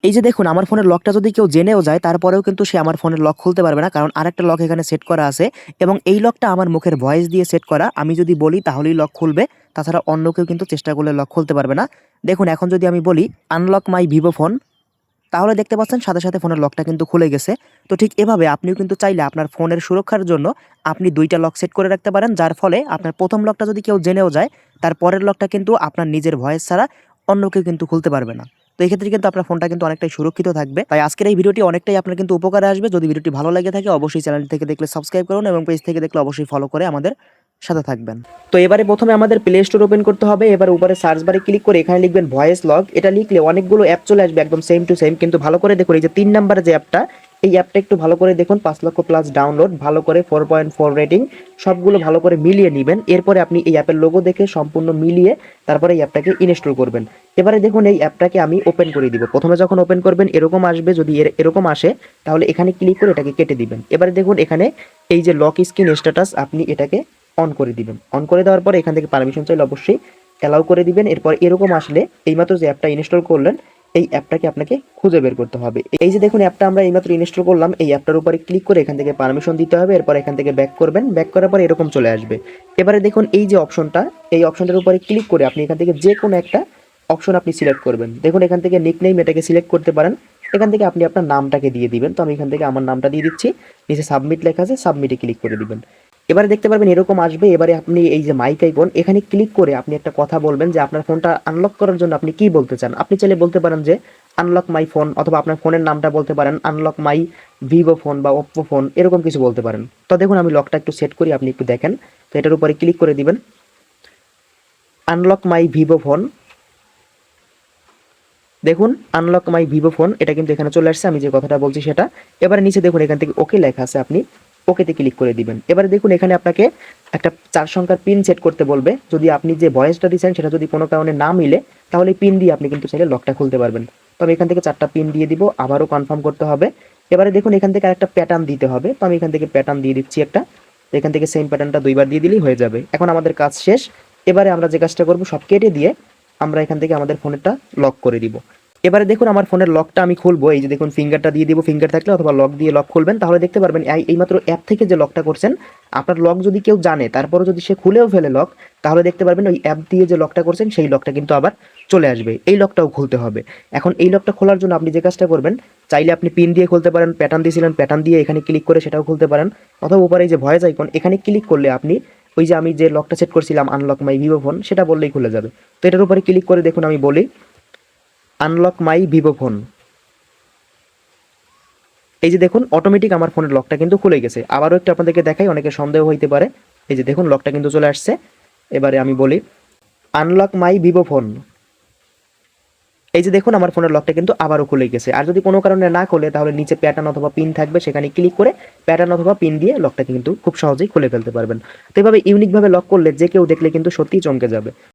এই যে দেখুন আমার ফোনের লকটা যদি কেউ জেনেও যায় তারপরেও কিন্তু সে আমার ফোনের লক খুলতে পারবে না, কারণ আরেকটা লক এখানে সেট করা আছে এবং এই লকটা আমার মুখের ভয়েস দিয়ে সেট করা। আমি যদি বলি তাহলেই লক খুলবে, তাছাড়া অন্য কেউ কিন্তু চেষ্টা করলে লক খুলতে পারবে না। দেখুন এখন যদি আমি বলি আনলক মাই ভিভো ফোন, তাহলে দেখতে পাচ্ছেন সাথে সাথে ফোনের লকটা কিন্তু খুলে গেছে। তো ঠিক এভাবে আপনিও কিন্তু চাইলে আপনার ফোনের সুরক্ষার জন্য আপনি ২টা লক সেট করে রাখতে পারেন, যার ফলে আপনার প্রথম লকটা যদি কেউ জেনেও যায় তার পরের লকটা কিন্তু আপনার নিজের ভয়েস ছাড়া অন্য কেউ কিন্তু খুলতে পারবে না। তো এই ক্ষেত্রে কিন্তু আপনার ফোনটা কিন্তু অনেকটাই সুরক্ষিত থাকবে। তাই আজকের এই ভিডিওটি অনেকটাই আপনার কিন্তু উপকারে আসবে। যদি ভিডিওটি ভালো লেগে থাকে অবশ্যই চ্যানেল থেকে দেখলে সাবস্ক্রাইব করুন এবং পেজ থেকে দেখলে অবশ্যই ফলো করে আমাদের সাথে থাকবেন। তো এবারে প্রথমে আমাদের প্লে স্টোর ওপেন করতে হবে। এবার উপরে সার্চ বারে ক্লিক করে এখানে লিখবেন ভয়েস লগ। এটা লিখলে অনেকগুলো অ্যাপ চলে আসবে একদম সেম টু সেম, কিন্তু ভালো করে দেখুন এই যে ৩ নাম্বারে যে অ্যাপটা, এই অ্যাপটা একটু ভালো করে দেখুন। ৫,০০,০০০ প্লাস ডাউনলোড, ভালো করে 4.4 রেটিং, সবগুলো ভালো করে মিলিয়ে নেবেন। এরপরে আপনি এই অ্যাপের লোগো দেখে সম্পূর্ণ মিলিয়ে তারপরে এই অ্যাপটাকে ইনস্টল করবেন। এবারে দেখুন এই অ্যাপটাকে আমি ওপেন করে দিব। প্রথমে যখন ওপেন করবেন এরকম আসবে, যদি এরকম আসে তাহলে এখানে ক্লিক করে এটাকে কেটে দিবেন। এবারে দেখুন এখানে এই যে লক স্ক্রিন স্ট্যাটাস আপনি এটাকে অন করে দিবেন। অন করে দেওয়ার পরে এখান থেকে পারমিশন চাইলে অবশ্যই অ্যালাউ করে দিবেন। এরপর এরকম আসলে এইমাত্র যে অ্যাপটা ইনস্টল করলেন এই অ্যাপটাকে আপনাকে খুঁজে বের করতে হবে। এই যে দেখুন অ্যাপটা আমরা এইমাত্র ইনস্টল করলাম, এই অ্যাপটার উপরে ক্লিক করে এখান থেকে পারমিশন দিতে হবে। এরপর এখান থেকে ব্যাক করবেন, ব্যাক করার পর এরকম চলে আসবে। এবারে দেখুন এই যে অপশনটা, এই অপশনটার উপরে ক্লিক করে আপনি এখান থেকে যে কোনো একটা অপশন আপনি সিলেক্ট করবেন। দেখুন এখান থেকে নিকনেম এটাকে সিলেক্ট করতে পারেন। এখান থেকে আপনি আপনার নামটাকে দিয়ে দিবেন। তো আমি এখান থেকে আমার নামটা দিয়ে দিচ্ছি। নিচে সাবমিট লেখা আছে, সাবমিটে ক্লিক করে দিবেন। এবারে দেখতে পারবেন এরকম আসবে। এবারে আপনি এই যে মাইক আইকন এখানে ক্লিক করে আপনি একটা কথা বলবেন যে আপনার ফোনটা আনলক করার জন্য আপনি কি বলতে চান। আপনি চাইলে বলতে পারেন যে আনলক মাই ফোন, অথবা আপনার ফোনের নামটা বলতে পারেন আনলক মাই ভিভো ফোন বা ওপ্পো ফোন, এরকম কিছু বলতে পারেন। তো দেখুন আমি লকটা একটু সেট করি, আপনি একটু দেখেন। তো এটার উপরে ক্লিক করে দিবেন, আনলক মাই ভিভো ফোন। দেখুন আনলক মাই ভিভো ফোন এটা কিন্তু এখানে চলে আসছে, আমি যে কথাটা বলছি সেটা। এবারে নিচে দেখুন এখান থেকে ওকে লেখা আছে, আপনি ওকেতে ক্লিক করে দিবেন। এবারে দেখুন এখানে আপনাকে একটা ৪ সংখ্যার পিন সেট করতে বলবে। যদি আপনি যে ভয়েসটা দিচ্ছেন সেটা যদি কোনো কারণে না মিলে তাহলে পিন দিয়ে আপনি কিন্তু চাইলে লকটা খুলতে পারবেন। তো আমি এখান থেকে ৪টা পিন দিয়ে দিব, আবারও কনফার্ম করতে হবে। এবারে দেখুন এখান থেকে আরেকটা প্যাটার্ন দিতে হবে। তো আমি এখান থেকে প্যাটার্ন দিয়ে দিচ্ছি একটা। তো এখান থেকে সেম প্যাটার্নটা ২ বার দিয়ে দিলেই হয়ে যাবে। এখন আমাদের কাজ শেষ। এবারে আমরা যে কাজটা করব সব কেটে দিয়ে আমরা এখান থেকে আমাদের ফোনেরটা লক করে দিব। এবারে দেখুন আমার ফোনের লকটা আমি খুলবো। এই যে দেখুন ফিঙ্গারটা দিয়ে দিব, ফিঙ্গার থাকলে অথবা লক দিয়ে লক খুলবেন, তাহলে দেখতে পারবেন এইমাত্র অ্যাপ থেকে যে লকটা করছেন আপনার লক যদি কেউ জানে তারপরও যদি সে খুলেও ফেলে লক, তাহলে দেখতে পারবেন ওই অ্যাপ দিয়ে যে লকটা করছেন সেই লকটা কিন্তু আবার চলে আসবে। এই লকটাও খুলতে হবে। এখন এই লকটা খোলার জন্য আপনি যে কাজটা করবেন, চাইলে আপনি পিন দিয়ে খুলতে পারেন, প্যাটার্ন দিয়েছিলেন প্যাটার্ন দিয়ে এখানে ক্লিক করে সেটাও খুলতে পারেন, অথবা উপরে এই যে ভয়েস আইকন এখানে ক্লিক করলে আপনি ওই যে আমি যে লকটা সেট করছিলাম আনলক মাই ভিভো ফোন সেটা বললেই খুলে যাবে। তো এটার উপরে ক্লিক করে দেখুন আমি বলি আনলক মাই ভিভো ফোন। এই যে দেখুন অটোমেটিক আমার ফোনের লকটা কিন্তু খুলে গেছে। আবারও একটু আপনাদেরকে দেখাই, অনেকে সন্দেহ হইতে পারে। এই যে দেখুন লকটা কিন্তু চলে আসছে। এবারে আমি বলি আনলক মাই ভিভো ফোন। এই যে দেখুন আমার ফোনের লকটা কিন্তু আবারও খুলে গেছে। আর যদি কোনো কারণে না খোলে তাহলে নিচে প্যাটার্ন অথবা পিন থাকবে, সেখানে ক্লিক করে প্যাটার্ন অথবা পিন দিয়ে লকটা কিন্তু খুব সহজেই খুলে ফেলতে পারবেন। তো এভাবে ইউনিকভাবে লক করলে যে কেউ দেখলে কিন্তু সত্যিই চমকে যাবে।